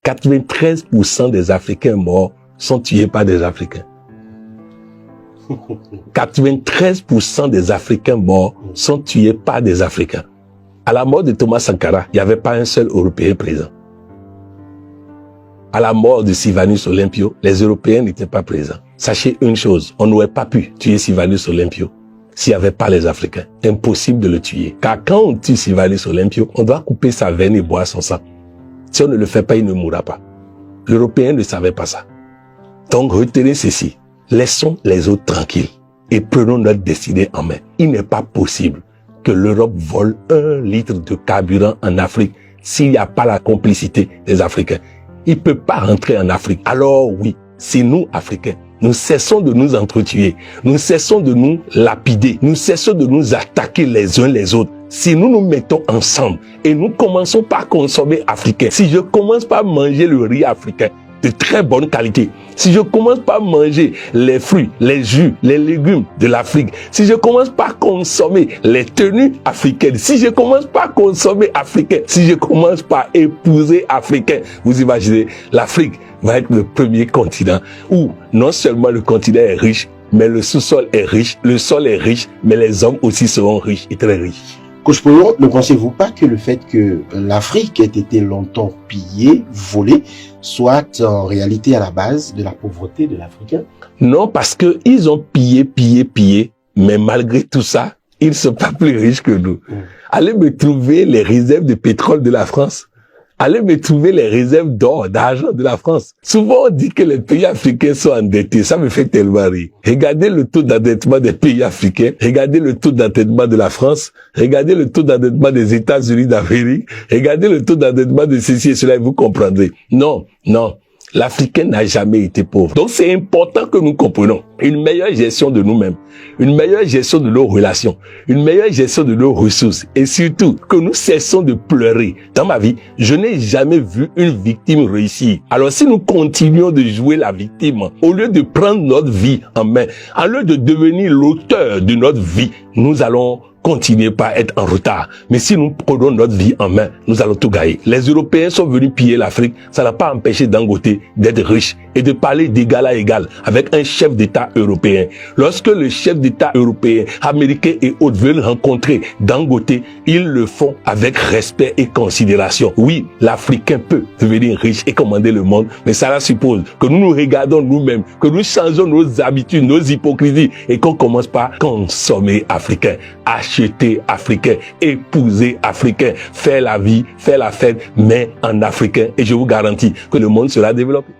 93% des Africains morts sont tués par des Africains. 93% des Africains morts sont tués par des Africains. À la mort de Thomas Sankara, il n'y avait pas un seul Européen présent. À la mort de Sylvanus Olympio, les Européens n'étaient pas présents. Sachez une chose, on n'aurait pas pu tuer Sylvanus Olympio s'il n'y avait pas les Africains. Impossible de le tuer. Car quand on tue Sylvanus Olympio, on doit couper sa veine et boire son sang. Si on ne le fait pas, il ne mourra pas. L'Européen ne savait pas ça. Donc retenez ceci. Laissons les autres tranquilles et prenons notre destinée en main. Il n'est pas possible que l'Europe vole 1 litre de carburant en Afrique s'il n'y a pas la complicité des Africains. Il ne peut pas rentrer en Afrique. Alors oui, c'est nous, Africains. Nous cessons de nous entretuer. Nous cessons de nous lapider. Nous cessons de nous attaquer les uns les autres. Si nous nous mettons ensemble et nous commençons par consommer africain, si je commence par manger le riz africain de très bonne qualité, si je commence par manger les fruits, les jus, les légumes de l'Afrique, si je commence par consommer les tenues africaines, si je commence par consommer africain, si je commence par épouser africain, vous imaginez, l'Afrique va être le premier continent où non seulement le continent est riche, mais le sous-sol est riche, le sol est riche, mais les hommes aussi seront riches et très riches. Coach Polon, ne pensez-vous pas que le fait que l'Afrique ait été longtemps pillée, volée, soit en réalité à la base de la pauvreté de l'Africain? Non, parce que ils ont pillé, mais malgré tout ça, ils ne sont pas plus riches que nous. Allez me trouver les réserves de pétrole de la France. Allez me trouver les réserves d'or, d'argent de la France. Souvent, on dit que les pays africains sont endettés. Ça me fait tellement rire. Regardez le taux d'endettement des pays africains. Regardez le taux d'endettement de la France. Regardez le taux d'endettement des États-Unis d'Amérique. Regardez le taux d'endettement de ceci et cela et vous comprendrez. Non. L'Africain n'a jamais été pauvre. Donc c'est important que nous comprenions une meilleure gestion de nous-mêmes, une meilleure gestion de nos relations, une meilleure gestion de nos ressources et surtout que nous cessons de pleurer. Dans ma vie, je n'ai jamais vu une victime réussir. Alors si nous continuons de jouer la victime, au lieu de prendre notre vie en main, au lieu de devenir l'auteur de notre vie, nous allons continuer par être en retard. Mais si nous prenons notre vie en main, nous allons tout gagner. Les Européens sont venus piller l'Afrique. Ça n'a pas empêché Dangote d'être riche et de parler d'égal à égal avec un chef d'État européen. Lorsque le chef d'État européen, américain et autres veulent rencontrer Dangote, ils le font avec respect et considération. Oui, l'Africain peut devenir riche et commander le monde, mais cela suppose que nous nous regardons nous-mêmes, que nous changeons nos habitudes, nos hypocrisies et qu'on commence par consommer africain, acheter africain, épouser africain, faire la vie, faire la fête, mais en africain. Et je vous garantis que le monde sera développé.